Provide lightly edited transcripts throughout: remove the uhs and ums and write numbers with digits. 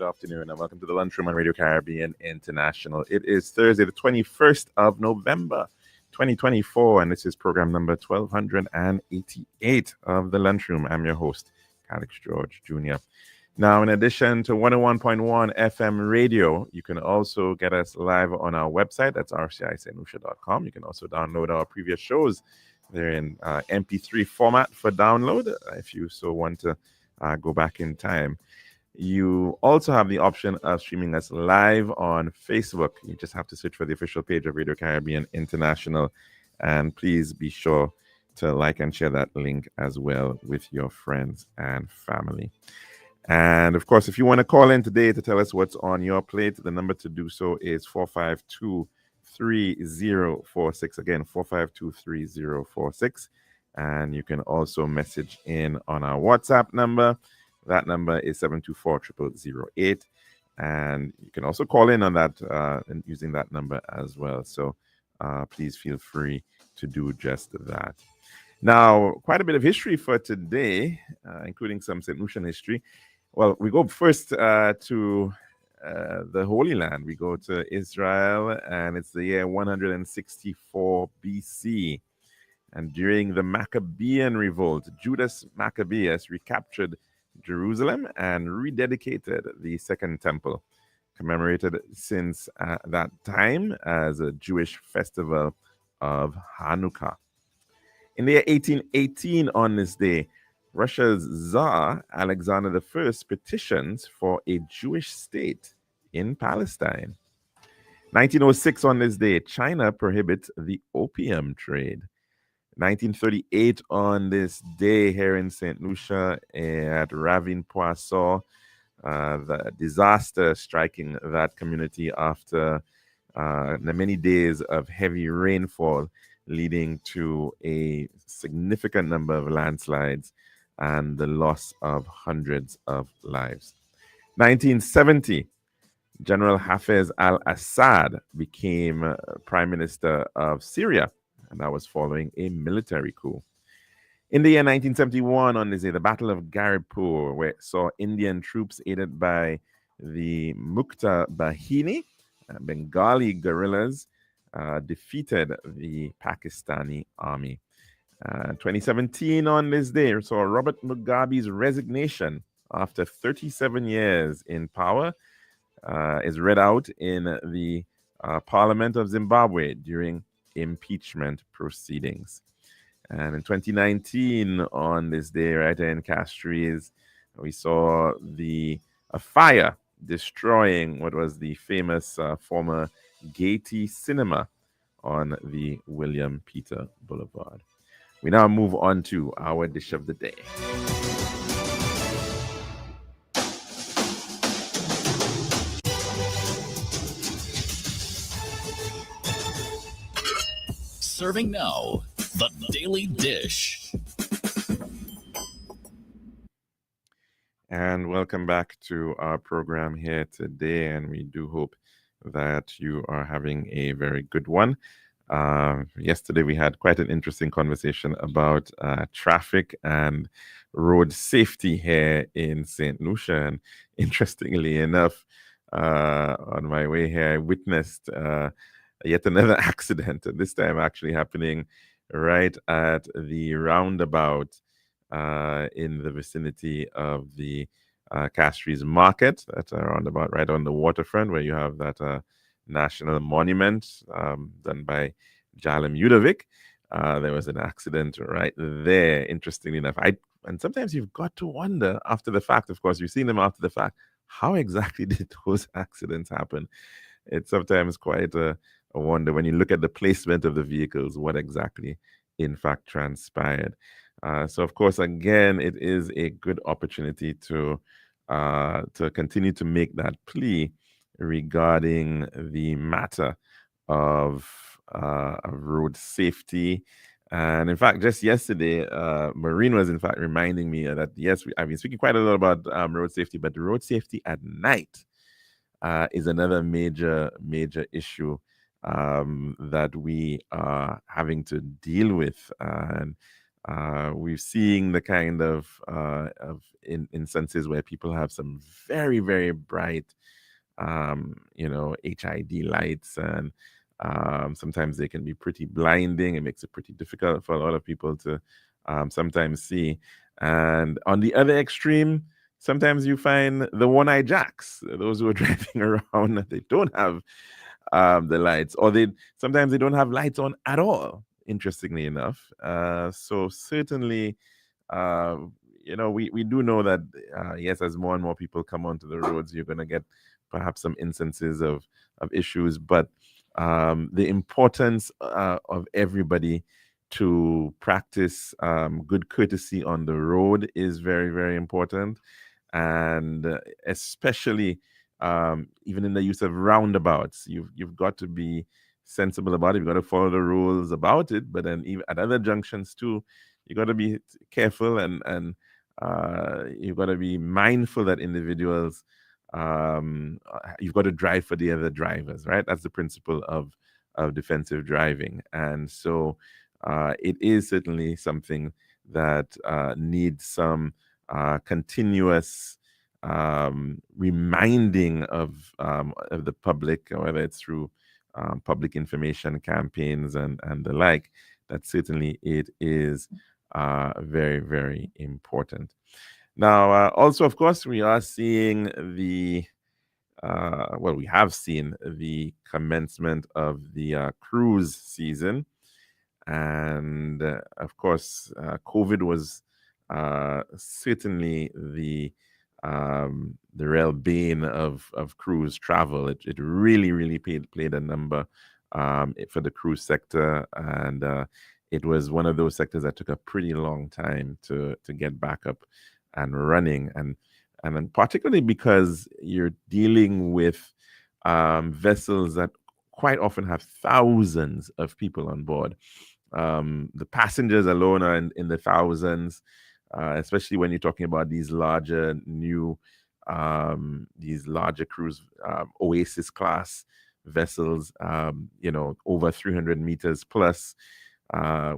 good afternoon, and welcome to the Lunchroom on Radio Caribbean International. It is Thursday, the 21st of November, 2024, and this is program number 1288 of the Lunchroom. I'm your host, Calixte George Jr. Now, in addition to 101.1 FM radio, you can also get us live on our website. That's rcisaintlucia.com. You can also download our previous shows. They're in MP3 format for download if you so want to go back in time. You also have the option of streaming us live on Facebook. You just have to search for the official page of Radio Caribbean International. And please be sure to like and share that link as well with your friends and family. And of course, if you want to call in today to tell us what's on your plate, the number to do so is 452-3046. Again, 452-3046. And you can also message in on our WhatsApp number. That number is 724-0008. And you can also call in on that and using that number as well. So please feel free to do just that. Now, quite a bit of history for today, including some St. Lucian history. Well, we go first to the Holy Land. We go to Israel, and it's the year 164 BC. And during the Maccabean revolt, Judas Maccabeus recaptured Jerusalem and rededicated the Second Temple, commemorated since that time as a Jewish festival of Hanukkah. In the year 1818, on this day, Russia's Tsar Alexander I petitions for a Jewish state in Palestine. 1906, on this day, China prohibits the opium trade. 1938, on this day, here in St. Lucia at Ravine Poisson, the disaster striking that community after many days of heavy rainfall, leading to a significant number of landslides and the loss of hundreds of lives. 1970, General Hafez al-Assad became Prime Minister of Syria, and that was following a military coup. In the year 1971, on this day, the Battle of Garipur, where it saw Indian troops aided by the Mukta Bahini, Bengali guerrillas, defeated the Pakistani army. 2017, on this day, saw Robert Mugabe's resignation after 37 years in power is read out in the Parliament of Zimbabwe during impeachment proceedings. And in 2019, on this day, right in Castries, we saw a fire destroying what was the famous former Gaiety Cinema on the William Peter Boulevard. We now move on to our dish of the day. Serving now, the Daily Dish. And welcome back to our program here today. And we do hope that you are having a very good one. Yesterday, we had quite an interesting conversation about traffic and road safety here in St. Lucia. And interestingly enough, on my way here, I witnessed yet another accident, and this time actually happening right at the roundabout in the vicinity of the Castries Market. That's a roundabout right on the waterfront where you have that national monument done by Jalem Udovic. There was an accident right there, interestingly enough. And sometimes you've got to wonder after the fact, of course, you've seen them after the fact, how exactly did those accidents happen? It's sometimes quite a wonder when you look at the placement of the vehicles, what exactly in fact transpired. So, of course, again, it is a good opportunity to continue to make that plea regarding the matter of road safety. And in fact, just yesterday, Maureen was in fact reminding me that, yes, I've been speaking quite a lot about road safety, but the road safety at night is another major issue that we are having to deal with. And We've seen the kind of instances where people have some very, very bright, HID lights, and sometimes they can be pretty blinding. It makes it pretty difficult for a lot of people to sometimes see. And on the other extreme, sometimes you find the one-eye jacks, those who are driving around, they don't have the lights, or they sometimes they don't have lights on at all. Interestingly enough, so certainly, uh, we do know that yes, as more and more people come onto the roads, you're going to get perhaps some instances of issues, but the importance of everybody to practice good courtesy on the road is very, very important, and especially even in the use of roundabouts, you've got to be sensible about it. You've got to follow the rules about it, but then even at other junctions too, you got to be careful, and you've got to be mindful that individuals, you've got to drive for the other drivers, right? That's the principle of defensive driving, and so it is certainly something that needs some continuous reminding of the public, whether it's through public information campaigns and the like. That certainly it is very, very important. Now, also, of course, we are seeing we have seen the commencement of the cruise season. And of course, COVID was certainly the real bane of cruise travel. It really, really played a number for the cruise sector, and it was one of those sectors that took a pretty long time to get back up and running, and then particularly because you're dealing with vessels that quite often have thousands of people on board. The passengers alone are in the thousands, especially when you're talking about these larger these larger cruise Oasis class vessels, over 300 meters plus,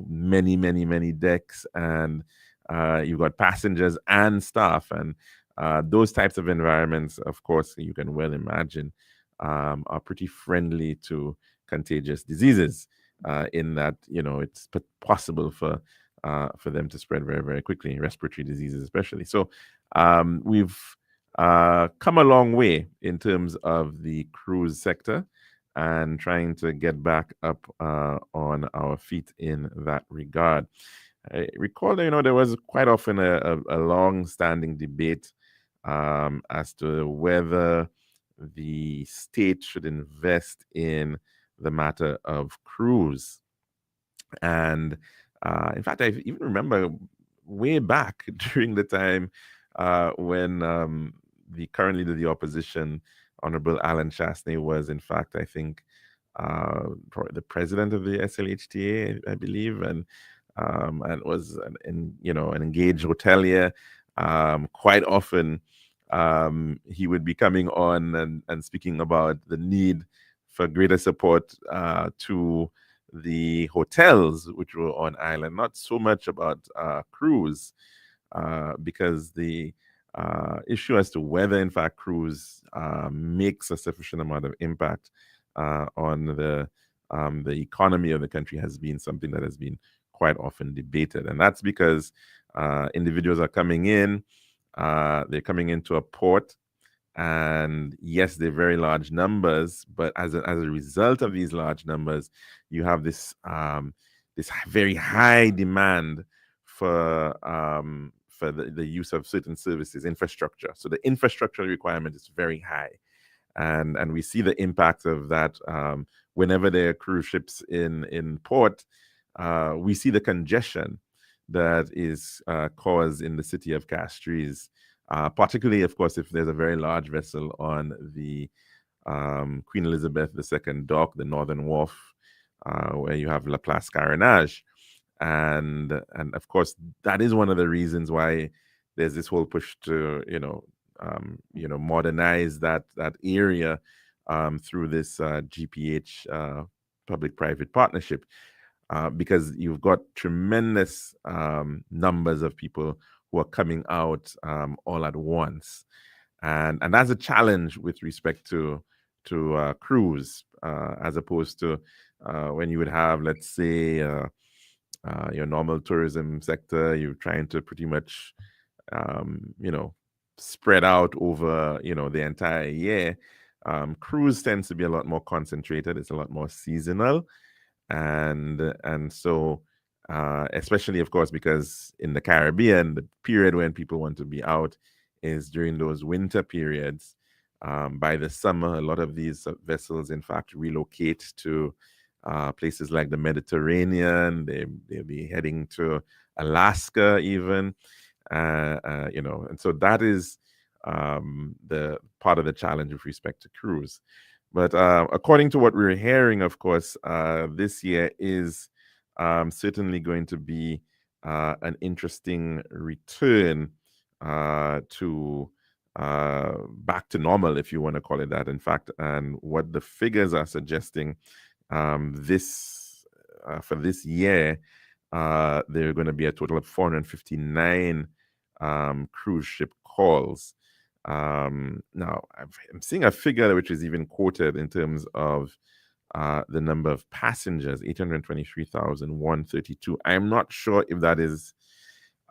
many, many, many decks, and you've got passengers and staff. And those types of environments, of course, you can well imagine, are pretty friendly to contagious diseases, in that it's possible for them to spread very, very quickly, respiratory diseases especially. So we've come a long way in terms of the cruise sector and trying to get back up on our feet in that regard. I recall, there was quite often a long-standing debate as to whether the state should invest in the matter of cruise. And in fact, I even remember way back during the time when the current leader of the opposition, Honorable Alan Chastney, was in fact, I think, the president of the SLHTA, I believe, and was an engaged hotelier. Quite often, he would be coming on and speaking about the need for greater support to the hotels which were on island, not so much about cruise, because the issue as to whether, in fact, cruise makes a sufficient amount of impact on the economy of the country has been something that has been quite often debated. And that's because individuals are coming in, they're coming into a port, and yes, they're very large numbers, but as a result of these large numbers, you have this very high demand for the use of certain services, infrastructure. So the infrastructure requirement is very high, and we see the impact of that whenever there are cruise ships in port. We see the congestion that is caused in the city of Castries, particularly, of course, if there's a very large vessel on the Queen Elizabeth II dock, the Northern Wharf, where you have La Place Carénage. And of course, that is one of the reasons why there's this whole push to modernize that area through this GPH public-private partnership. because you've got tremendous numbers of people who are coming out all at once, and that's a challenge with respect to cruise, as opposed to when you would have, let's say, your normal tourism sector. You're trying to pretty much, you know, spread out over, you know, the entire year. Cruise tends to be a lot more concentrated. It's a lot more seasonal, and so especially, of course, because in the Caribbean, the period when people want to be out is during those winter periods. By the summer, a lot of these vessels, in fact, relocate to places like the Mediterranean. They'll be heading to Alaska, even, you know, and so that is the part of the challenge with respect to cruise. But according to what we're hearing, of course, this year is certainly going to be an interesting return to back to normal, if you want to call it that. In fact, and what the figures are suggesting, this for this year, there are going to be a total of 459 cruise ship calls. Now, I'm seeing a figure which is even quoted in terms of the number of passengers, 823,132. I'm not sure if that is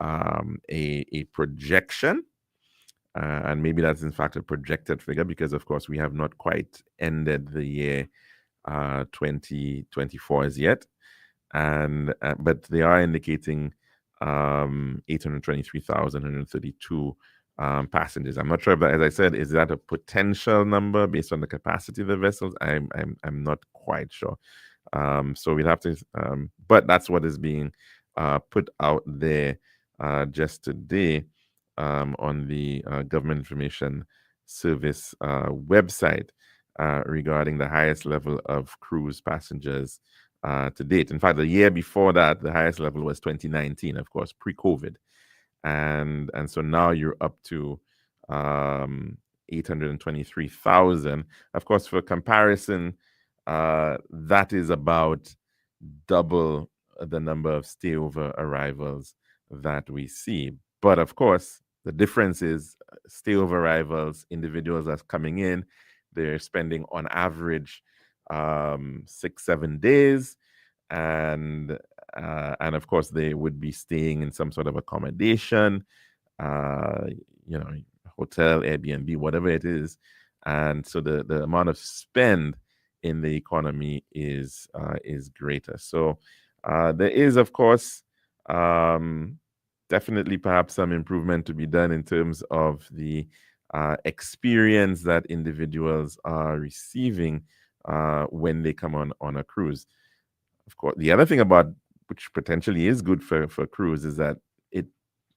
a projection, and maybe that's in fact a projected figure, because, of course, we have not quite ended the year 2024 as yet. And but they are indicating 823,132 passengers. I'm not sure, but as I said, is that a potential number based on the capacity of the vessels? I'm not quite sure. So we'll have to, but that's what is being put out there just today on the Government Information Service website regarding the highest level of cruise passengers to date. In fact, the year before that, the highest level was 2019, of course, pre-COVID, and so now you're up to 823,000. Of course, for comparison, that is about double the number of stayover arrivals that we see. But of course, the difference is stayover arrivals, individuals that's coming in, they're spending on average 6-7 days, and of course they would be staying in some sort of accommodation, uh, you know, hotel, Airbnb, whatever it is, and so the amount of spend in the economy is greater. So there is, of course, definitely perhaps some improvement to be done in terms of the experience that individuals are receiving when they come on a cruise. Of course, the other thing about which potentially is good for cruise is that it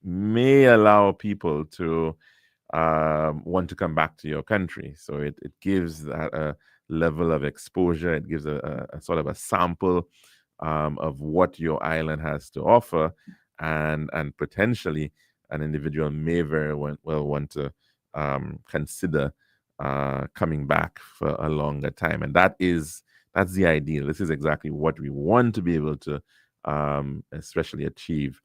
may allow people to want to come back to your country. So it gives that a level of exposure. It gives a sort of a sample of what your island has to offer, and potentially an individual may very well want to consider coming back for a longer time, and that's the ideal. This is exactly what we want to be able to especially achieve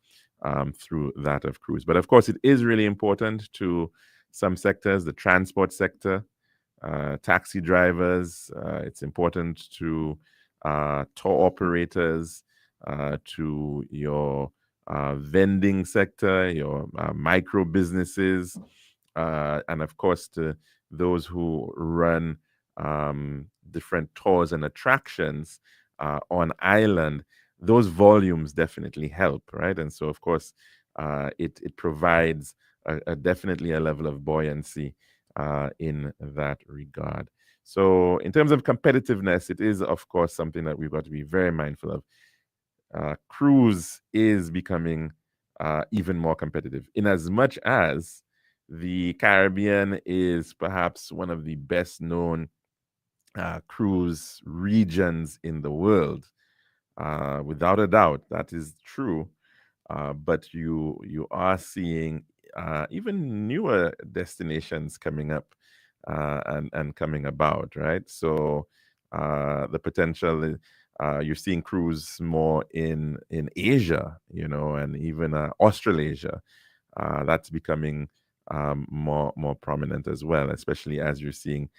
through that of cruise. But of course, it is really important to some sectors, the transport sector, taxi drivers. It's important to tour operators, to your vending sector, your micro businesses, and of course to those who run different tours and attractions on island. Those volumes definitely help, right? And so, of course, it provides definitely a level of buoyancy in that regard. So, in terms of competitiveness, it is, of course, something that we've got to be very mindful of. Cruise is becoming even more competitive, in as much as the Caribbean is perhaps one of the best known cruise regions in the world. Without a doubt, that is true. But you are seeing even newer destinations coming up and coming about, right? So the potential You're seeing crews more in Asia, and even Australasia. That's becoming more prominent as well, especially as you're seeing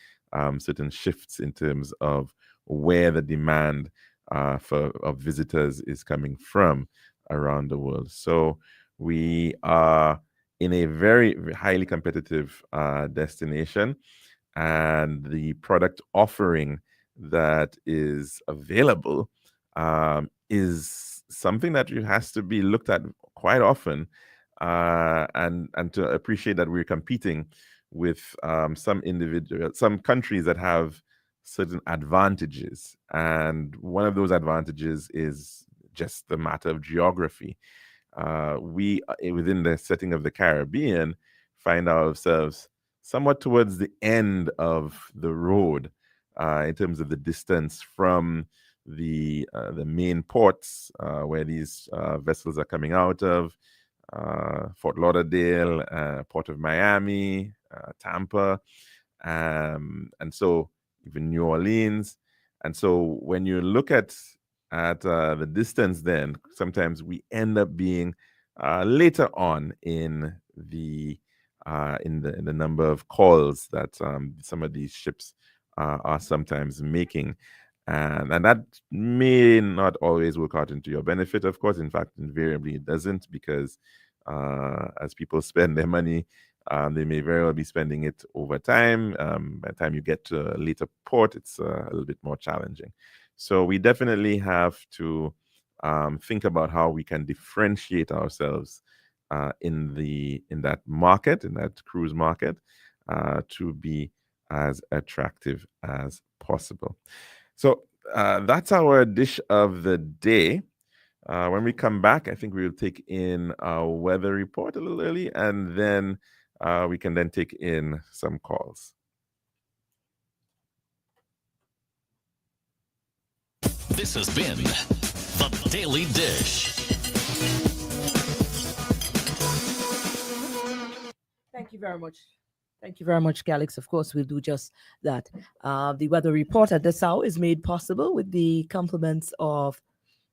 certain shifts in terms of where the demand of visitors is coming from around the world. So we are in a very, very highly competitive destination, and the product offering that is available is something that has to be looked at quite often, and to appreciate that we're competing with some countries that have certain advantages, and one of those advantages is just the matter of geography. We within the setting of the Caribbean find ourselves somewhat towards the end of the road in terms of the distance from the main ports where these vessels are coming out of. Fort Lauderdale, Port of Miami, Tampa, and so even New Orleans. And so when you look at the distance, then sometimes we end up being later on in the number of calls that some of these ships are sometimes making. And that may not always work out into your benefit, of course. In fact, invariably it doesn't, because as people spend their money, they may very well be spending it over time. By the time you get to a later port, it's a little bit more challenging. So we definitely have to think about how we can differentiate ourselves in that market, in that cruise market, to be as attractive as possible. So that's our dish of the day. When we come back, I think we will take in our weather report a little early, and then we can then take in some calls. This has been The Daily Dish. Thank you very much. Thank you very much, Calixte. Of course, we'll do just that. The weather report at this hour is made possible with the compliments of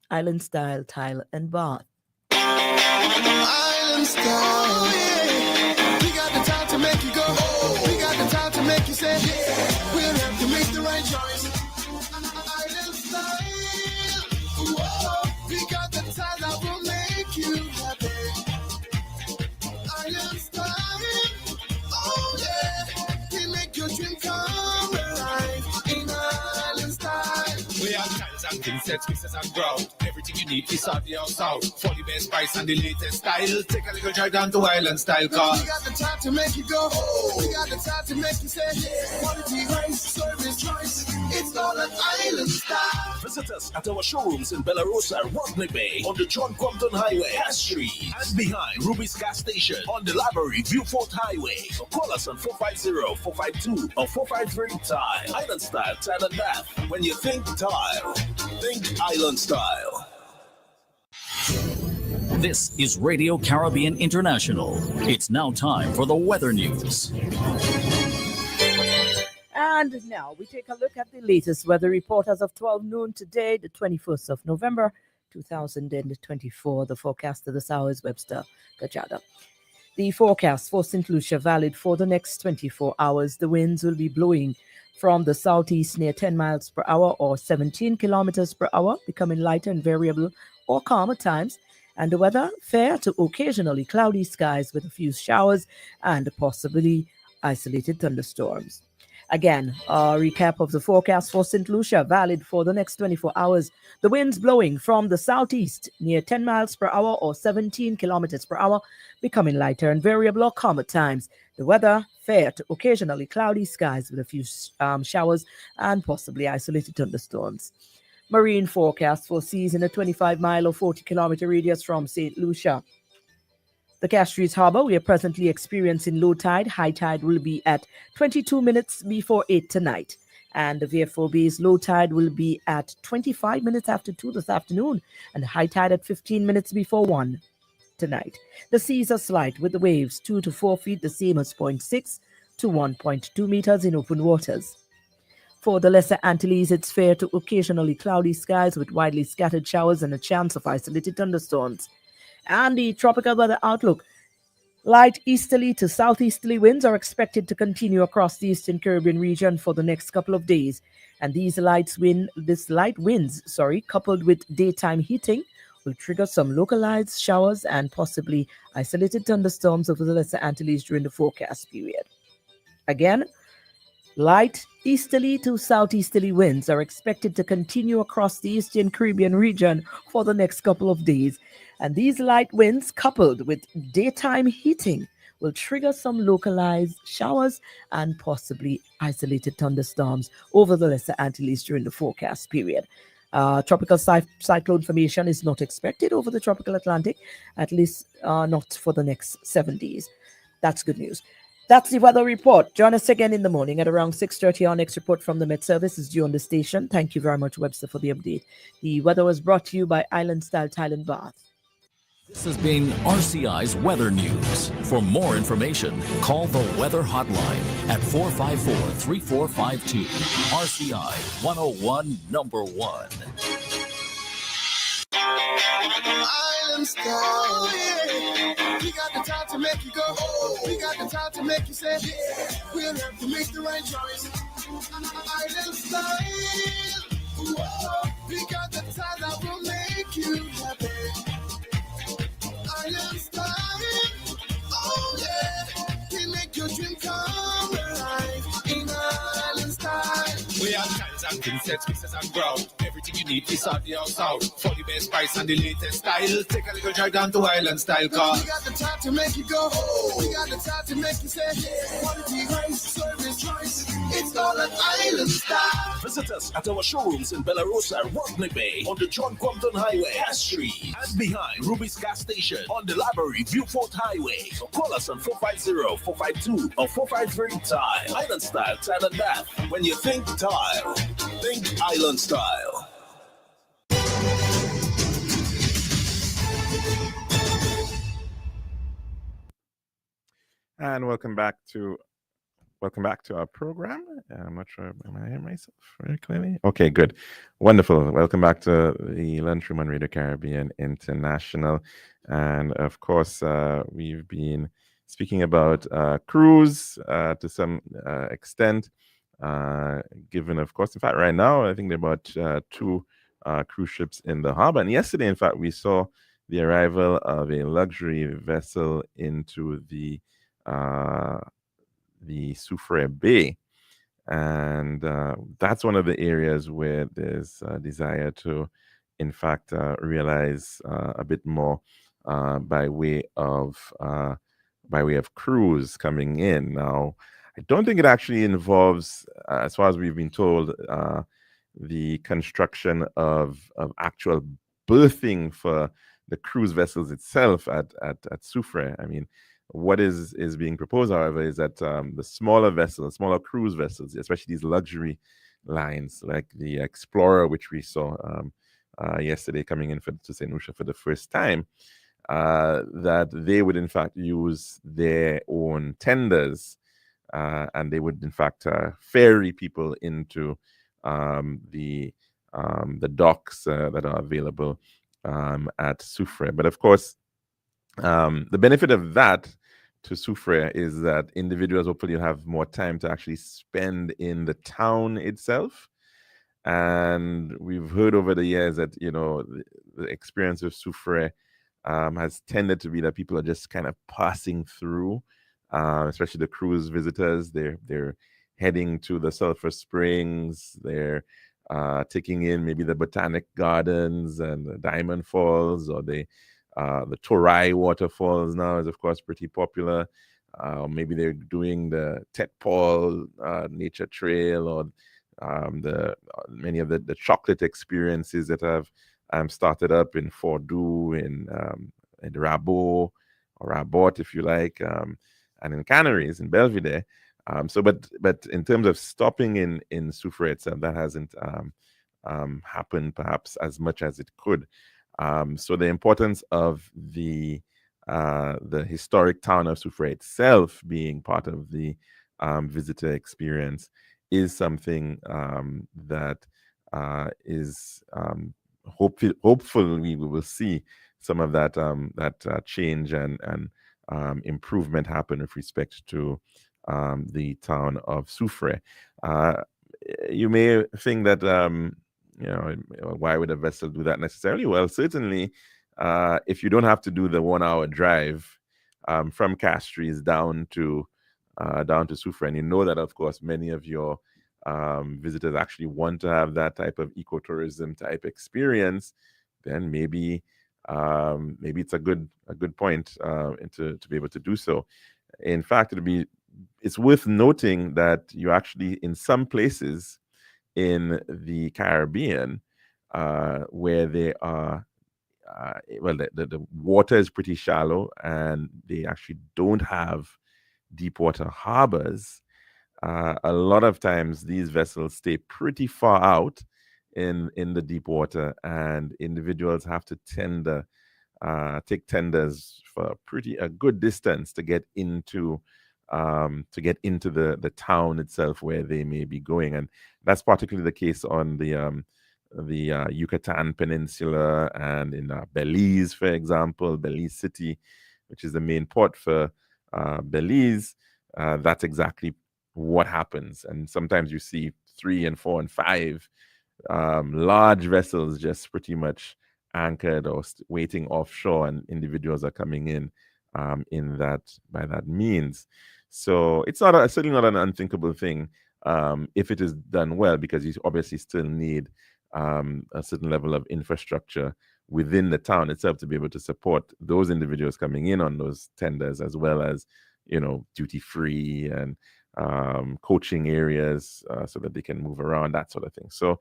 Island Style Tile and Bath. Island Style, yeah. We got the time to make you go. We got the time to make you say, yeah. We'll have to make the right choice. Island Style, whoa. We got the time that will make you happy. Island Style, oh yeah. We make your dream come alive in Island Style. We have tiles and thin sets, pieces and ground. Everything you need is on the outside. For the best price and the latest style. Take a little drive down to Island Style car. We got the time to make you go. We got the time to make you say, yeah. Quality, price, service, choice. It's all an Island Style. Visit us at our showrooms in Bellarosa, Rodney Bay, on the John Compton Highway, Cass Street, and behind Ruby's Gas Station on the Library Viewfort Highway. So call us on 450-452 or 453-TILE. Island Style, Tile and Bath. When you think tile, think Island Style. This is Radio Caribbean International. It's now time for the weather news. And now we take a look at the latest weather report as of 12 noon today, the 21st of November, 2024. The forecast of this hour is Webster Gajada. The forecast for St. Lucia valid for the next 24 hours. The winds will be blowing from the southeast near 10 miles per hour or 17 kilometers per hour, becoming lighter and variable or calm at times. And the weather, fair to occasionally cloudy skies with a few showers and possibly isolated thunderstorms. Again, a recap of the forecast for St. Lucia, valid for the next 24 hours. The winds blowing from the southeast near 10 miles per hour or 17 kilometers per hour, becoming lighter and variable or calm at times. The weather, fair to occasionally cloudy skies with a few showers and possibly isolated thunderstorms. Marine forecast for seas in a 25-mile or 40-kilometer radius from St. Lucia. The Castries Harbor, we are presently experiencing low tide. High tide will be at 22 minutes before 8 tonight. And the VFOB's low tide will be at 25 minutes after 2 this afternoon. And high tide at 15 minutes before 1 tonight. The seas are slight with the waves 2 to 4 feet, the same as 0.6 to 1.2 meters in open waters. For the Lesser Antilles, it's fair to occasionally cloudy skies with widely scattered showers and a chance of isolated thunderstorms. And the tropical weather outlook. Light easterly to southeasterly winds are expected to continue across the eastern Caribbean region for the next couple of days. And these light winds, coupled with daytime heating, will trigger some localized showers and possibly isolated thunderstorms over the Lesser Antilles during the forecast period. Again, light easterly to southeasterly winds are expected to continue across the eastern Caribbean region for the next couple of days. And these light winds, coupled with daytime heating, will trigger some localized showers and possibly isolated thunderstorms over the Lesser Antilles during the forecast period. Tropical cyclone formation is not expected over the tropical Atlantic, at least not for the next 7 days. That's good news. That's the weather report. Join us again in the morning at around 6:30. Our next report from the Met Service is due on the station. Thank you very much, Webster, for the update. The weather was brought to you by Island Style Thailand Bath. This has been RCI's Weather News. For more information, call the Weather Hotline at 454-3452. RCI 101 number 1. Island style, yeah. We got the time to make you go. We got the time to make you say, yeah. We'll have to make the right choice. Island style, whoa. We got the time that will make you happy. Island style, oh yeah. We make your dream come alive in Island style. We have tiles and princess, pieces and ground. Everything you need is out the house out. For the best price and the latest style. Take a little drive down to Island Style car. We got the time to make you go. We got the time to make you say, yeah. Quality, price, service, choice. It's all an Island Style. Visit us at our showrooms in Bellarosa, Rodney Bay, on the John Compton Highway, Cass Street, and behind Ruby's Gas Station on the Library Viewfort Highway. So call us on 450-452 or 453-TILE. Island Style, Tile and Bath. When you think tile, think Island Style. And welcome back to our program. I'm not sure, am I hearing myself very clearly? Okay, good. Wonderful. Welcome back to the Lunchroom on Radio Caribbean International. And of course, we've been speaking about cruise to some extent, given, of course, in fact, right now, I think there are about 2 cruise ships in the harbor. And yesterday, in fact, we saw the arrival of a luxury vessel into the Soufriere Bay, and that's one of the areas where there's a desire to, in fact, realize a bit more by way of cruise coming in. Now, I don't think it actually involves, as far as we've been told, the construction of actual berthing for the cruise vessels itself at Soufriere. I mean, what is being proposed, however, is that the smaller cruise vessels, especially these luxury lines like the Explorer, which we saw yesterday coming in to St. Lucia for the first time, that they would in fact use their own tenders, and they would in fact ferry people into the docks that are available at Soufriere. But of course, the benefit of that to Soufriere is that individuals hopefully will have more time to actually spend in the town itself. And we've heard over the years that, the experience of Soufriere has tended to be that people are just kind of passing through, especially the cruise visitors. They're heading to the Sulphur Springs. They're taking in maybe the Botanic Gardens and the Diamond Falls, or the Torai waterfalls now is, of course, pretty popular. Maybe they're doing the Tet Paul Nature Trail, or many of the chocolate experiences that have started up in Fordoux, in Rabot, or Rabot, if you like, and in Canaries, in Belvedere. But in terms of stopping in Soufriere itself, that hasn't happened perhaps as much as it could. So the importance of the historic town of Soufriere itself being part of the visitor experience is something that is hopefully we will see some of that change and improvement happen with respect to the town of Soufrière. You may think that why would a vessel do that necessarily? Well, certainly, if you don't have to do the 1 hour drive from Castries down to Soufrière, and you know that, of course, many of your visitors actually want to have that type of ecotourism type experience, then maybe it's a good point to be able to do so. In fact, it's worth noting that you actually, in some places in the Caribbean, where they are, the water is pretty shallow and they actually don't have deep water harbors. A lot of times these vessels stay pretty far out in the deep water, and individuals have to take tenders for a good distance to get into the town itself where they may be going. And that's particularly the case on the Yucatan Peninsula and in Belize, for example, Belize City, which is the main port for Belize. That's exactly what happens. And sometimes you see 3 and 4 and 5 large vessels just pretty much anchored or waiting offshore, and individuals are coming in by that means. So it's certainly not an unthinkable thing if it is done well, because you obviously still need a certain level of infrastructure within the town itself to be able to support those individuals coming in on those tenders, as well as duty free and coaching areas so that they can move around, that sort of thing. So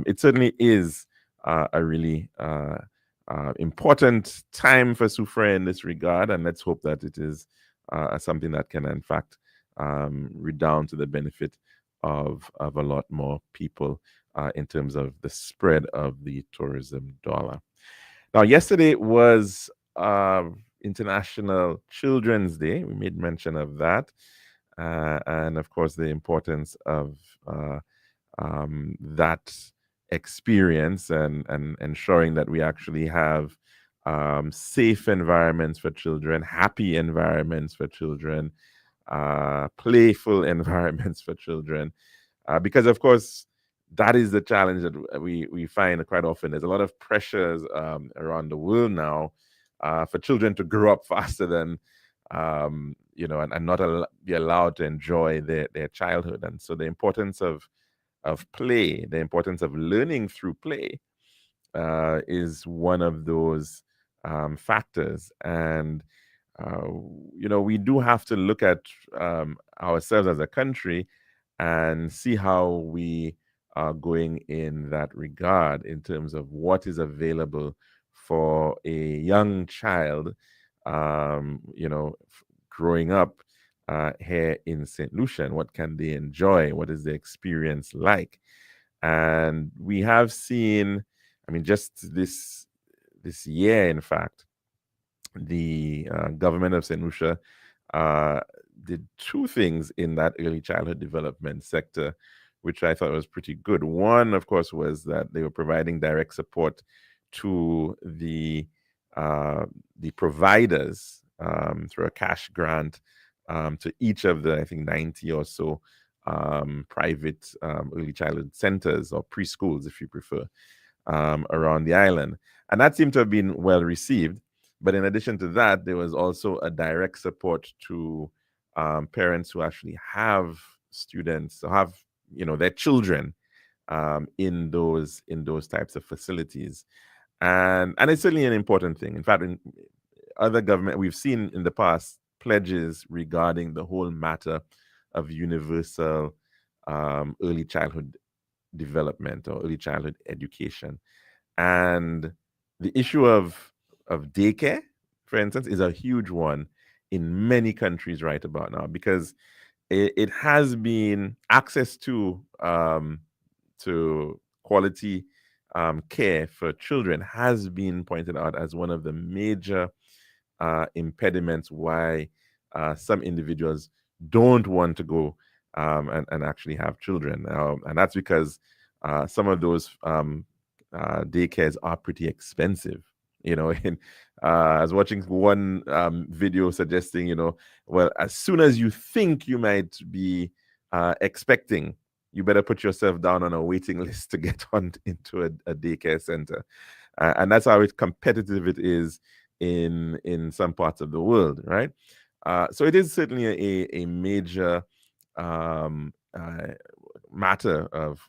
it certainly is a really important time for Soufrière in this regard, and let's hope that it is something that can, in fact, redound to the benefit of a lot more people in terms of the spread of the tourism dollar. Now, yesterday was International Children's Day. We made mention of that, and of course, the importance of that experience and ensuring that we actually have safe environments for children, happy environments for children, playful environments for children, because of course that is the challenge that we find quite often. There's a lot of pressures around the world now for children to grow up faster than and not be allowed to enjoy their childhood. And so the importance of play, the importance of learning through play is one of those factors. And we do have to look at ourselves as a country and see how we are going in that regard in terms of what is available for a young child, growing up here in St. Lucia. What can they enjoy? What is the experience like? And we have seen, just this year, in fact, the government of St. Lucia did 2 things in that early childhood development sector, which I thought was pretty good. One, of course, was that they were providing direct support to the providers through a cash grant to each of the, I think, 90 or so private early childhood centers, or preschools, if you prefer, around the island. And that seemed to have been well received. But in addition to that, there was also a direct support to parents who actually have students, or have their children in those types of facilities, and it's certainly an important thing. In fact, in other government, we've seen in the past pledges regarding the whole matter of universal early childhood development or early childhood education, and the issue of daycare, for instance, is a huge one in many countries right about now, because it has been access to quality care for children has been pointed out as one of the major impediments why some individuals don't want to go and actually have children. And that's because some of those daycares are pretty expensive. And I was watching one video suggesting, well, as soon as you think you might be expecting, you better put yourself down on a waiting list to get on into a daycare center. And that's how competitive it is in some parts of the world, right? So it is certainly a major matter of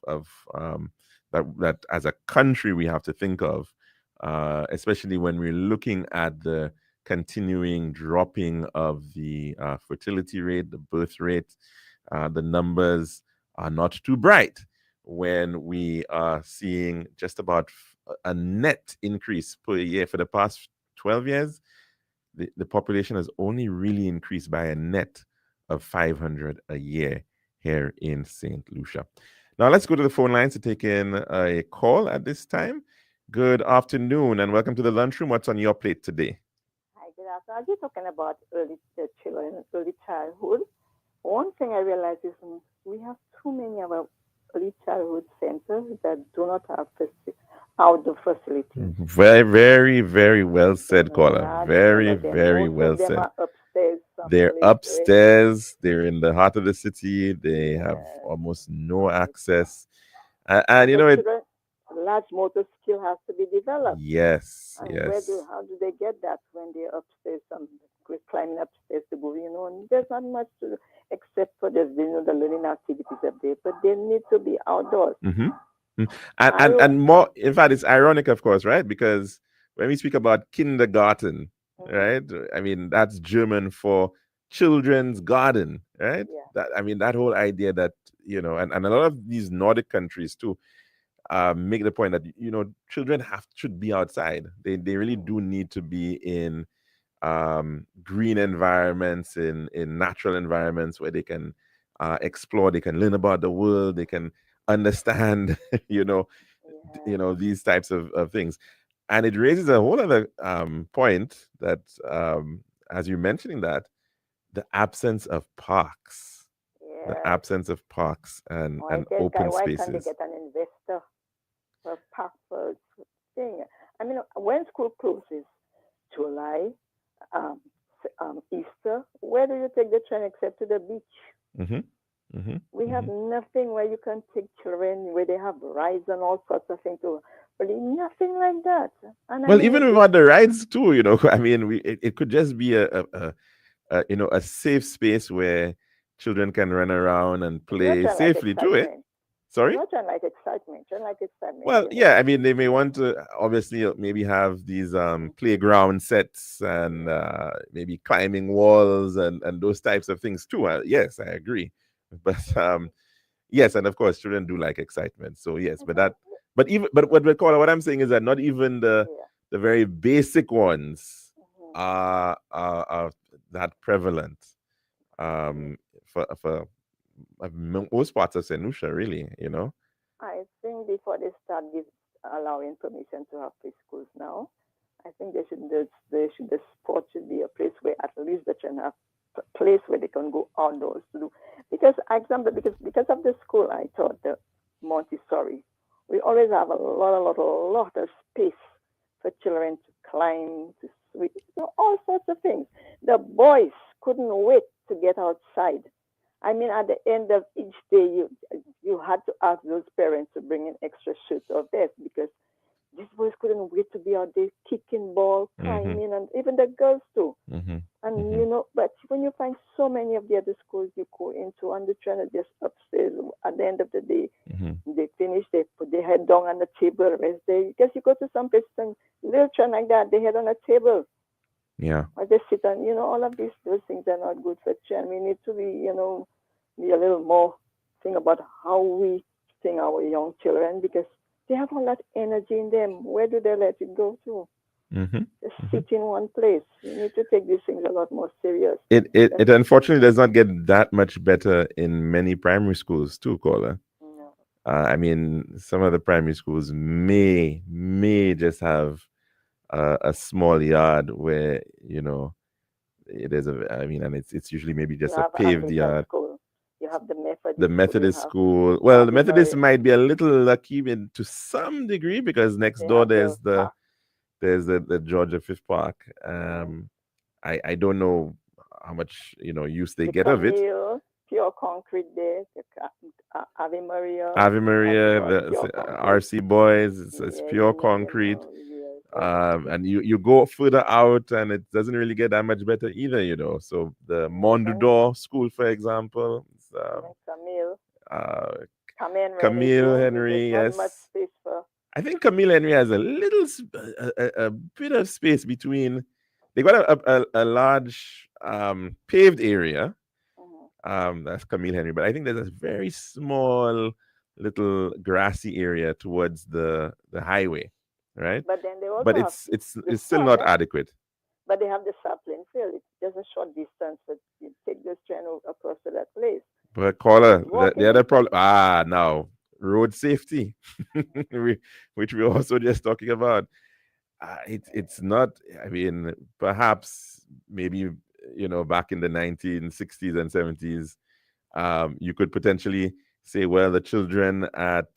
that as a country we have to think of, especially when we're looking at the continuing dropping of the fertility rate, the birth rate. The numbers are not too bright when we are seeing just about a net increase per year. For the past 12 years, the population has only really increased by a net of 500 a year here in St. Lucia. Now let's go to the phone lines to take in a call at this time. Good afternoon and welcome to the lunchroom. What's on your plate today? Hi, good afternoon. I'm just talking about early children, early childhood. One thing I realize is we have too many of our early childhood centers that do not have outdoor facilities. Very, very, very well said, caller. Very, very Most well of them said. are upstairs. They're someplace, right? upstairs. They're in the heart of the city. They have almost no access. And you know it. Children, large motor skill has to be developed. Yes, And yes. how do they get that when they're upstairs? Climbing upstairs to go, and there's not much to do except for just the learning activities up there. But they need to be outdoors. And more. In fact, it's ironic, of course, right? Because when we speak about kindergarten, right? I mean, that's German for children's garden, right? Yeah. That whole idea that and a lot of these Nordic countries too make the point that children should be outside. They really do need to be in green environments, in natural environments where they can explore, they can learn about the world, they can understand these types of things. And it raises a whole other point that as you're mentioning that, the absence of parks. Yeah. The absence of parks and open why spaces. Why can't they get an investor for a park for thing? I mean, when school closes, July, Easter, where do you take the children except to the beach? We have nothing where you can take children, where they have rides and all sorts of things. Really nothing like that. And even without the rides too, it could just be a safe space where children can run around and play safely to it. Sorry? Not like excitement. Well, yeah, they may want to obviously maybe have these playground sets and maybe climbing walls and those types of things too. Yes, I agree. But yes, and of course children do like excitement. So yes, but what I'm saying is that not even the very basic ones are that prevalent for most parts of St. Lucia, really, I think before they start allowing permission to have preschools now, I think the sport should be a place where at least they can have a place where they can go outdoors to do. Because of the school I taught, the Montessori, we always have a lot of space for children to climb, to swim, all sorts of things. The boys couldn't wait to get outside. At the end of each day, you had to ask those parents to bring in extra shirts or vests because these boys couldn't wait to be out there kicking ball, climbing, and even the girls too. But when you find so many of the other schools you go into and the children are just upstairs, at the end of the day, they finish, they put their head down on the table, rest there. Because you go to some places and little children like that, they head on a table. Yeah. Or they sit on, all of those things are not good for children. We need to be, be a little more think about how we think our young children because they have all that energy in them. Where do they let it go to? Just sit in one place. You need to take these things a lot more serious. It unfortunately does not get that much better in many primary schools too, Caller. No. Some of the primary schools may just have a small yard where it is and it's usually maybe just a paved yard. You have the Methodist. The so they Methodist have school. Well, the Ave Methodist Maria. might be a little lucky to some degree because next They door have the there's park. the Georgia Fifth Park. I don't know how much use they The get of it. Camille, pure concrete there. The Ave Maria. Ave Maria, Pure the concrete. RC Boys, it's Yeah, pure you never concrete. know. Yes. And you go further out and it doesn't really get that much better either. So the Mondador School, for example, Camille. Camille Camille Henry, There's not much yes. space for. I think Camille Henry has a little, a bit of space between. They got a large paved area. That's Camille Henry, but I think there's a very small little grassy area towards the highway, right? But then they also But have it's still not adequate. But they have the sapling field. It's just a short distance, but you take this train across to that place. But caller, Walking the other problem. Now road safety, which we're also just talking about. It's not. I mean, perhaps maybe back in the 1960s and 70s, you could potentially say, well, the children at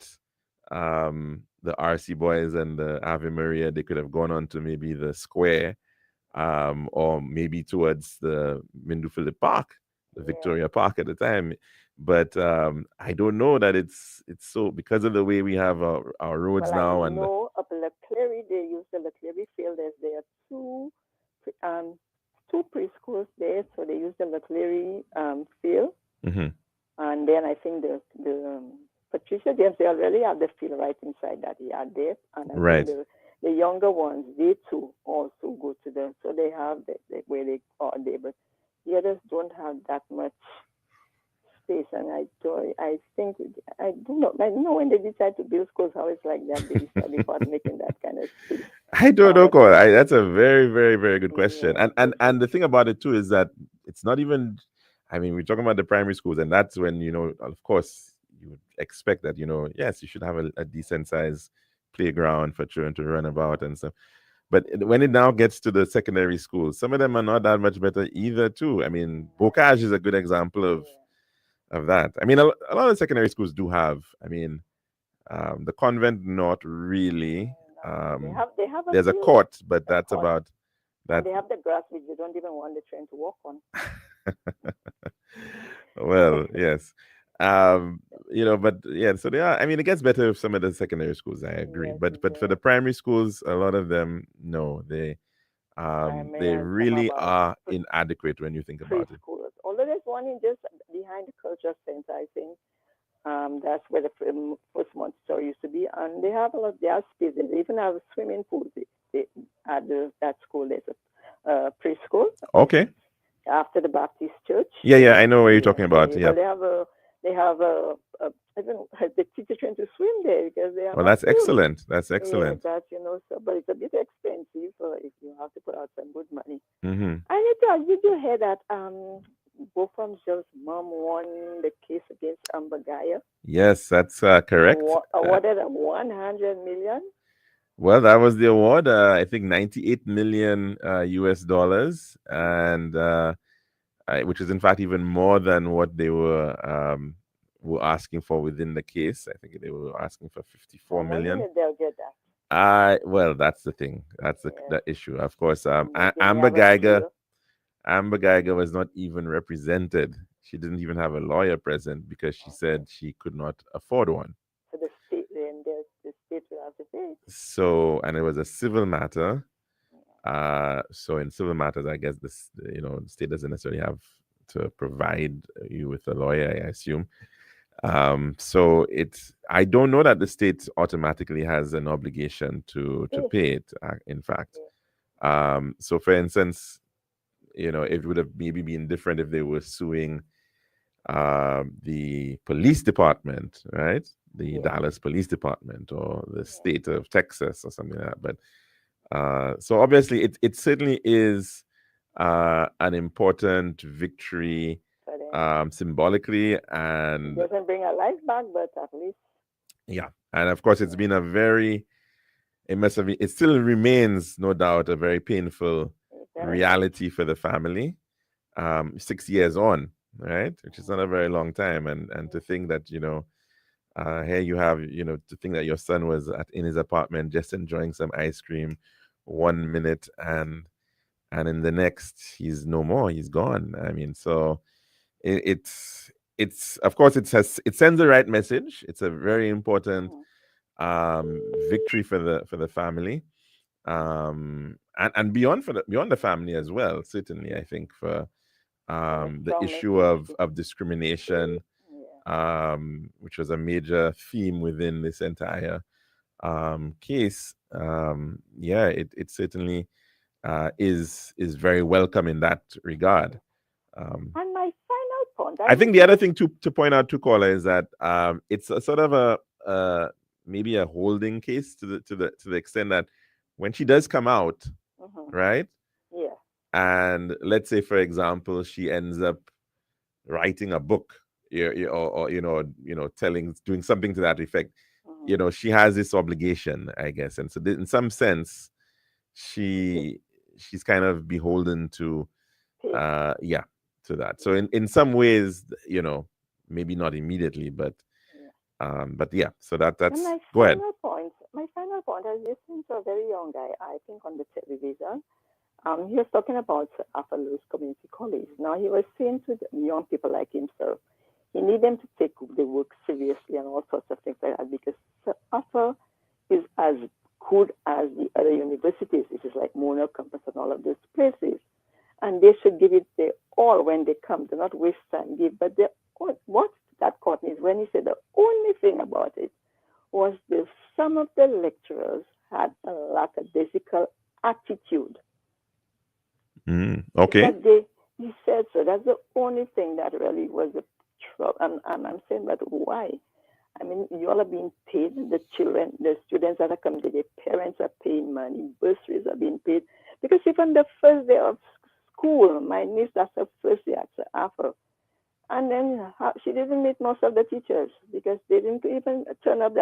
the RC Boys and the Ave Maria, they could have gone on to maybe the square, or maybe towards the Mindu Phillip Park, the Victoria Park at the time. But I don't know that it's so, because of the way we have our roads now. I know up in Leclerc, they use the Leclerc field as there are two preschools there, so they use the Leclerc field. And then I think the Patricia James, they already have the field right inside that yard there. And I think the younger ones, they too also go to them. So they have where they are there, but the others don't have that much space. And I think, I don't know. I know when they decide to build schools, how it's like that. They decide about making that kind of space. I don't know, Cole. That's a very, very, very good question. And the thing about it too is that it's not even. I mean, we're talking about the primary schools, and that's when, of course, you would expect that, yes, you should have a decent sized playground for children to run about and stuff. But when it now gets to the secondary schools, some of them are not that much better either, too. I mean, Bocage is a good example of that. I mean, a lot of secondary schools do have. I mean, the convent, not really. They have there's a court, but that's court. About that. And they have the grass, which they don't even want the train to walk on. Well, yes. But yeah, so they are. I mean, it gets better with some of the secondary schools, I agree. But for the primary schools, a lot of them, no, they really are inadequate when you think about it. Although there's one in just behind the culture center, I think. That's where the first Montessori used to be, and they have their space. They even have a swimming pool. At that school, there's a preschool. Okay. After the Baptist church. Yeah, I know what you're talking about. Yeah. They have the teacher trying to swim there because they have. Well, that's excellent. That's excellent. Yeah, but it's a bit expensive if you have to put out some good money. Mm-hmm. Did you hear that Bofam Jill's mom won the case against Amber Gaia? Yes, that's correct. Awarded $100 million. Well, that was the award. I think $98 million US dollars, and which is in fact even more than what they were asking for within the case. I think they were asking for $54 million. When they'll get that? Well, that's the thing. That's the issue. Of course, Amber Geiger was not even represented. She didn't even have a lawyer present because she said she could not afford one. So the state will have to pay. So, and it was a civil matter. So in civil matters, I guess the state doesn't necessarily have to provide you with a lawyer, I assume. So I don't know that the state automatically has an obligation to pay it, in fact. So for instance, it would have maybe been different if they were suing the police department, right? The Dallas Police Department or the state of Texas or something like that. But so obviously it certainly is an important victory symbolically, and it doesn't bring a life back, but at least and of course it's been it still remains, no doubt, a very painful reality for the family 6 years on, right? Which is not a very long time. And to think that, here you have, to think that your son was in his apartment just enjoying some ice cream 1 minute, and in the next he's no more, he's gone. I mean, so it's of course it sends the right message. It's a very important victory for the family, and beyond the family as well. Certainly, I think for And a the strong issue message. of discrimination, Yeah. which was a major theme within this entire case. Yeah, it certainly is very welcome in that regard. Um, And my final point, I I was think the other very thing to point out to caller is that it's a sort of maybe a holding case to the extent that when she does come out, right, yeah. and let's say for example she ends up writing a book, or doing something to that effect, she has this obligation, I guess, and so in some sense she's kind of beholden to Pay. yeah, to that. So in some ways, maybe not immediately, but yeah, so And that's go ahead. my final point, I was listening to a very young guy, I think on the television. He was talking about Upper Lewis Community College. Now he was saying to the young people like himself, he need them to take the work seriously and all sorts of things like that, because Upper is as good as the other universities. It is like Mona Campus and all of those places. And they should give it their all when they come. Do not waste time. Give, but what that caught me is when he said the only thing about it was that some of the lecturers had a lackadaisical attitude. Okay. That he said so. That's the only thing that really was the trouble. I'm saying, but why? I mean, you all are being paid. The children, the students that are coming, their parents are paying money. Bursaries are being paid. Because even the first day of school, my niece, that's her first day at Afro. And then she didn't meet most of the teachers because they didn't even turn up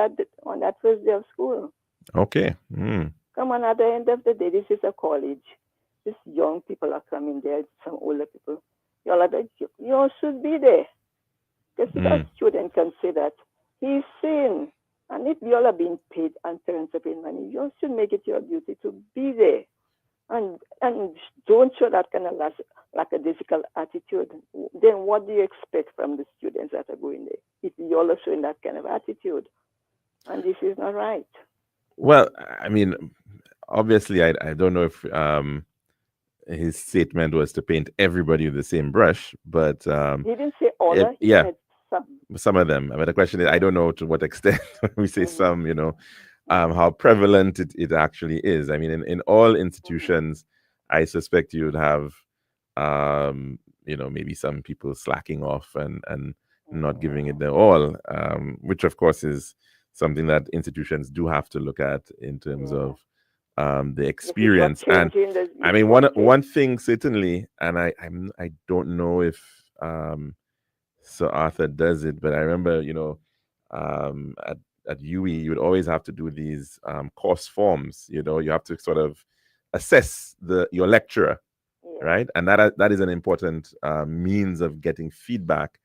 on that first day of school. Okay. Come on, at the end of the day, this is a college. These young people are coming there, some older people. You all should be there. Because if a student can say that, he's seen. And if you all are being paid and parents are paying money, you should make it your duty to be there. And don't show that kind of lackadaisical attitude. Then what do you expect from the students that are going there? If you all are showing that kind of attitude. And this is not right. Well, I mean, obviously, I don't know if his statement was to paint everybody with the same brush, but He didn't say all, he yeah, said some of them. But the question is, I don't know to what extent when we say some, Mm-hmm. how prevalent it actually is. I mean, in all institutions, I suspect you would have, maybe some people slacking off and not giving it their all, which of course is something that institutions do have to look at in terms of the experience. And I mean, one thing certainly, and I don't know if Sir Arthur does it, but I remember, at UE, you would always have to do these course forms. You have to sort of assess your lecturer, right? And that is an important means of getting feedback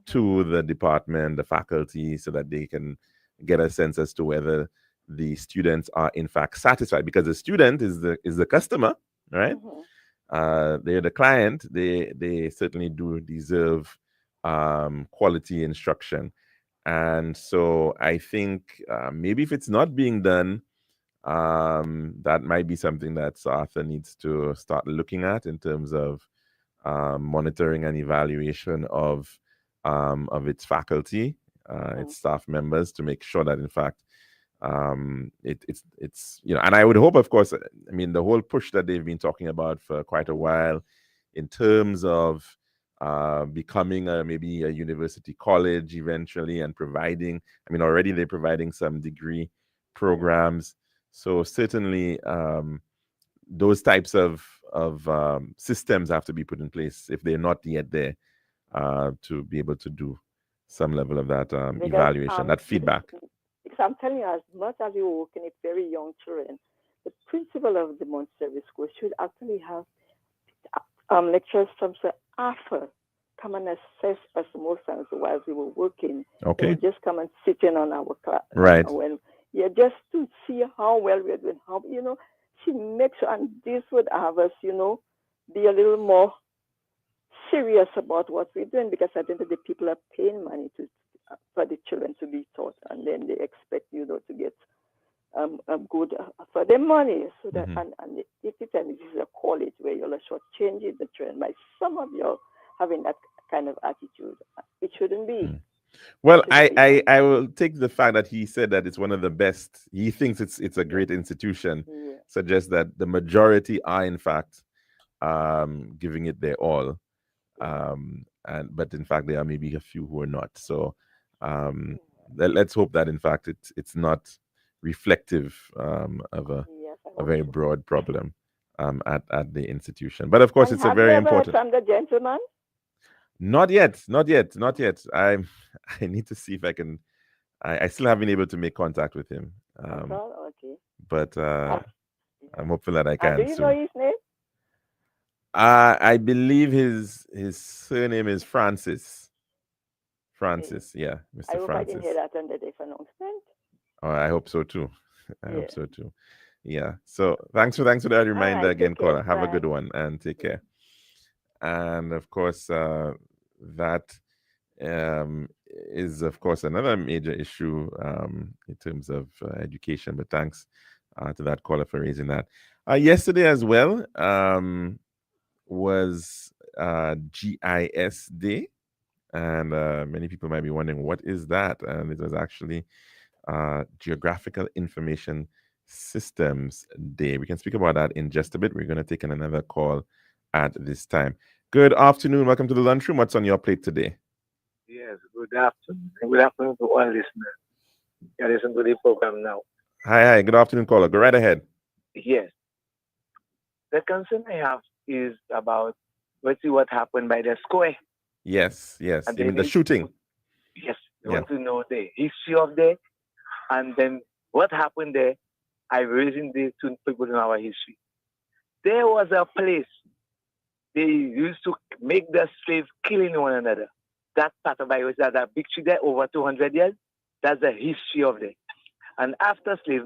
to the department, the faculty, so that they can get a sense as to whether the students are in fact satisfied. Because the student is the customer, right? They're the client. They certainly do deserve quality instruction. And so I think maybe if it's not being done, that might be something that Arthur needs to start looking at in terms of monitoring and evaluation of its faculty, its staff members, to make sure that in fact it's and I would hope, of course, I mean, the whole push that they've been talking about for quite a while in terms of becoming maybe a university college eventually, and providing, I mean, already they're providing some degree programs. So certainly those types of systems have to be put in place if they're not yet there, to be able to do some level of that evaluation, that feedback. Because I'm telling you, as much as you work in a very young children, the principal of the Montessori school should actually have lecturers from Sir Arthur come and assess us most times while we were working. They Okay. would just come and sit in on our class. Right. Just to see how well we're doing. How, she makes sure, and this would have us, be a little more serious about what we're doing, because at the end of the day, people are paying money for the children to be taught, and then they expect to get good for their money. So that and if it is a college where you're shortchanging the children by some of you having that kind of attitude, it shouldn't be. Well, I will take the fact that he said that it's one of the best. He thinks it's a great institution. Yeah. Suggests that the majority are in fact giving it their all, but in fact there are maybe a few who are not. So let's hope that in fact it's not reflective of a very broad problem at the institution. But of course, it's a very important. Have you ever heard from the gentleman? Not yet. I need to see if I can. I still haven't been able to make contact with him. Okay. But I'm hopeful that I can. Do you know his name? I believe his surname is Francis. Francis, yeah, Mr. I hope Francis. I didn't hear that on the day announcement. Oh, I hope so too. I hope so too. Yeah. So thanks for that reminder again, caller. Have a good one and take care. And of course, that is of course another major issue in terms of education. But thanks to that caller for raising that. Yesterday as well was GIS Day, and many people might be wondering what is that, and it was actually Geographical Information Systems Day. We can speak about that in just a bit. We're going to take another call at this time. Good afternoon. Welcome to the Lunchroom. What's on your plate today? Yes, good afternoon. Good afternoon to all listeners. You listen to the program now. Hi. Good afternoon, caller. Go right ahead. Yes. The concern I have is about, let's see what happened by the square. Yes. You mean the shooting? Yes. I want to know the history of there, and then what happened there. I raising the two people in our history. There was a place they used to make the slaves killing one another. That part of Bible that a big tree there over 200 years. That's the history of there. And after slave,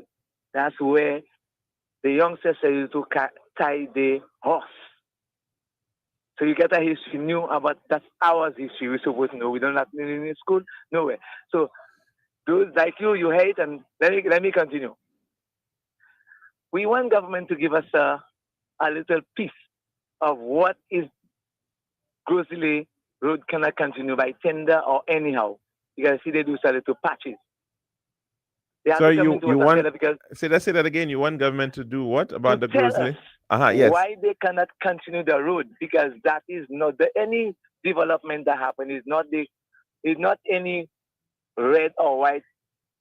that's where the youngsters used to tie the horse. So you get a history new about that's our history. We're supposed to know. We don't have to in school, nowhere. So those like you hate, and let me continue. We want government to give us a little piece of what is Grocery Road cannot continue by tender or anyhow. You can see they do some little patches. So you want say that again. You want government to do what about the Grocery? Yes. Why they cannot continue the road, because that is not any development that happened is not any red or white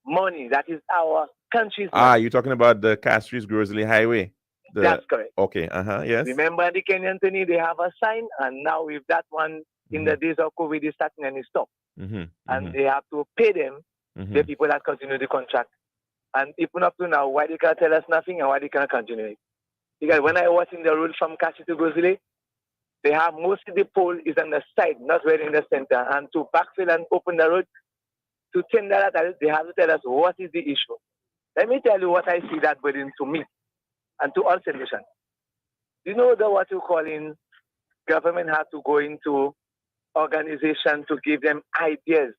money. That is our country's money. You're talking about the Castries Grocery Highway. That's correct. Okay. Yes. Remember the Kenyan Tony, they have a sign, and now with that one in the days of COVID, they starting and stop. And they have to pay them the people that continue the contract. And even up to now, why they can't tell us nothing and why they can't continue it? Because when I was in the road from Kashi to Gozile, they have mostly the pole is on the side, not right in the center. And to backfill and open the road, to tender that, they have to tell us what is the issue. Let me tell you what I see that burden to me and to all citizens. You know what you call in government had to go into organization to give them ideas.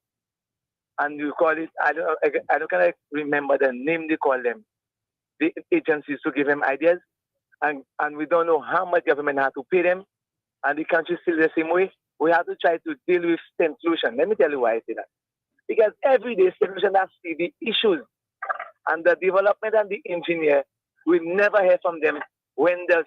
And you call it, I don't remember the name they call them. The agencies to give them ideas. And we don't know how much government had to pay them. And the country still the same way. We have to try to deal with STEM solution. Let me tell you why I say that. Because every day solution has see the issues. And the development and the engineer will never hear from them when the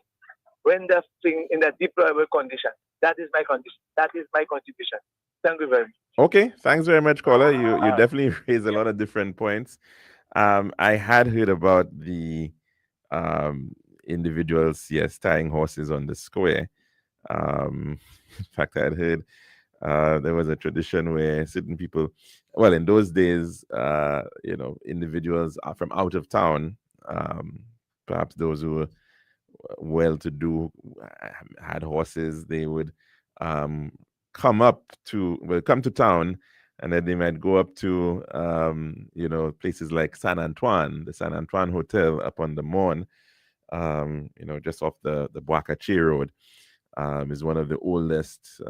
thing in the deployable condition. That is my condition. That is my contribution. Thank you very much. Okay, thanks very much, caller. You definitely raised a lot of different points. I had heard about the individuals, tying horses on the square. In fact, I had heard there was a tradition where certain people, well, in those days, individuals are from out of town, perhaps those who were well-to-do had horses. They would come to town, and then they might go up to places like San Antoine, the San Antoine Hotel up on the Mon, just off the Boacache Road. Is one of the oldest,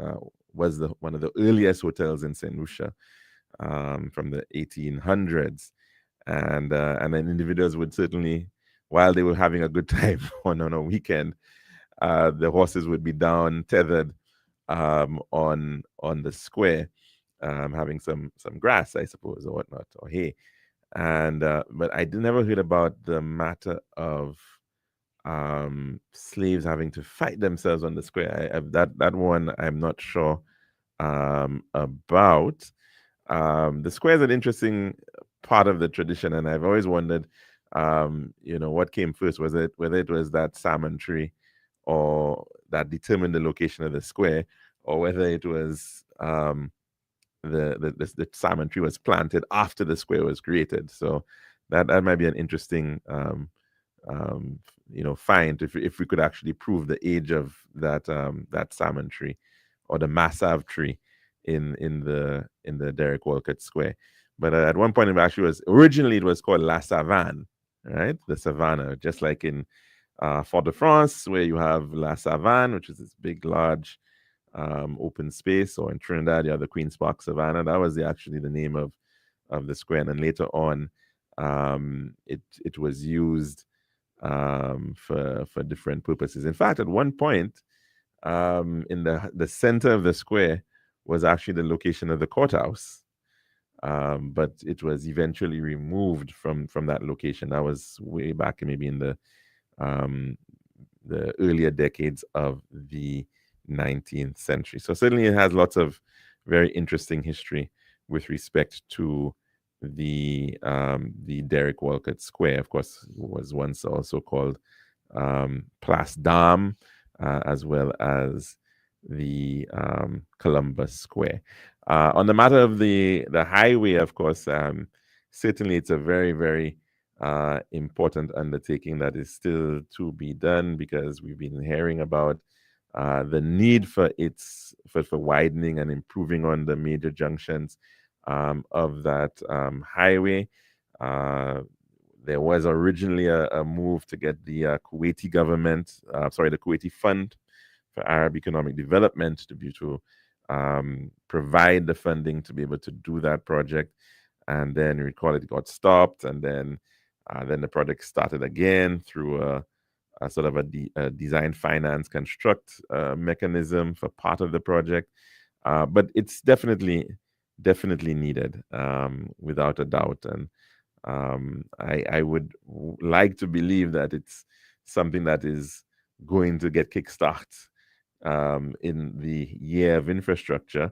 one of the earliest hotels in St. Lucia, from the 1800s, and then individuals would certainly, while they were having a good time on a weekend, the horses would be down tethered on the square, having some grass, I suppose, or whatnot, or hay. And but I never heard about the matter of slaves having to fight themselves on the square. That one I'm not sure about. The square is an interesting part of the tradition, and I've always wondered, what came first. Whether it was that salmon tree, or that determined the location of the square, or whether it was the salmon tree was planted after the square was created. So that might be an interesting find if we could actually prove the age of that salmon tree, or the massive tree in the Derek Walcott Square. But at one point it actually was originally called La Savane, right? The savannah, just like in Fort-de-France, where you have La Savane, which is this big, large open space, or in Trinidad you have the Queen's Park Savannah. That was actually the name of the square, and then later on it was used for different purposes. In fact, at one point, in the center of the square was actually the location of the courthouse, but it was eventually removed from that location. That was way back, maybe in the earlier decades of the 19th century. So certainly it has lots of very interesting history with respect to the Derek Walcott Square. Of course, was once also called Place d'Armes, as well as the Columbus Square. On the matter of the highway, of course, certainly it's a very, very important undertaking that is still to be done, because we've been hearing about the need for widening and improving on the major junctions of that highway. There was originally a move to get the Kuwaiti government, the Kuwaiti Fund for Arab Economic Development, to be to provide the funding to be able to do that project. And then recall it got stopped, and then the project started again through a sort of a design, finance, construct mechanism for part of the project. But it's definitely needed, without a doubt. And I would like to believe that it's something that is going to get kickstart in the year of infrastructure,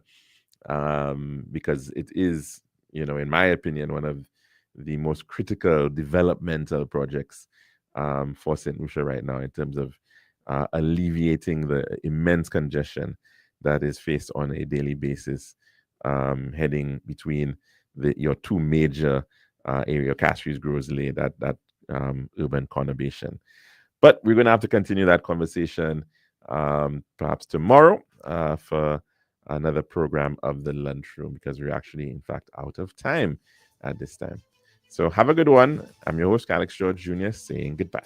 because it is, in my opinion, one of the most critical developmental projects for St. Lucia right now, in terms of alleviating the immense congestion that is faced on a daily basis, heading between your two major area, Castries, Grosley, that urban conurbation. But we're going to have to continue that conversation perhaps tomorrow for another program of the Lunchroom, because we're actually, in fact, out of time at this time. So have a good one. I'm your host, Calixte George Jr., saying goodbye.